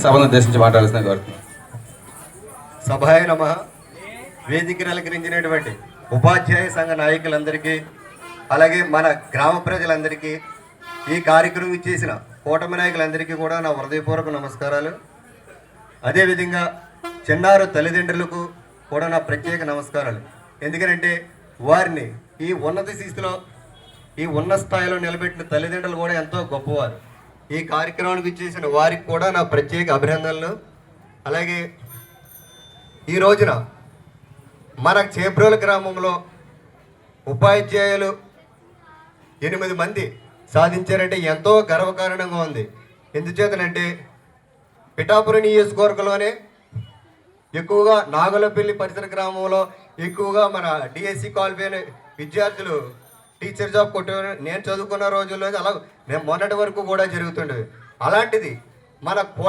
సభను ఉద్దేశించి మాట్లాడాల్సిన కోరుతున్నాను. సభాయ నమ. వేదికను అలంకరించినటువంటి ఉపాధ్యాయ సంఘ నాయకులందరికీ, అలాగే మన గ్రామ ప్రజలందరికీ, ఈ కార్యక్రమం ఇచ్చేసిన కూటమి నాయకులందరికీ కూడా నా హృదయపూర్వక నమస్కారాలు. అదేవిధంగా చిన్నారు తల్లిదండ్రులకు కూడా నా ప్రత్యేక నమస్కారాలు. ఎందుకంటే వారిని ఈ ఉన్నత స్థితిలో, ఈ ఉన్నత స్థాయిలో నిలబెట్టిన తల్లిదండ్రులు కూడా ఎంతో గొప్పవారు. ఈ కార్యక్రమానికి ఇచ్చేసిన వారికి కూడా నా ప్రత్యేక అభినందనలు. అలాగే ఈ రోజున మన చేబ్రోలు గ్రామంలో ఉపాధ్యాయులు 8 మంది సాధించారంటే ఎంతో గర్వకారణంగా ఉంది. ఎందుచేతనంటే పిఠాపురం నియోజకవర్గంలోనే ఎక్కువగా నాగులపల్లి పరిసర గ్రామంలో ఎక్కువగా మన డిఎస్సి క్వాలిఫైడ్ విద్యార్థులు టీచర్ జాబ్ కొట్టే నేను చదువుకున్న రోజుల్లో అలా నేను మొన్నటి వరకు కూడా జరుగుతుండేది. అలాంటిది మన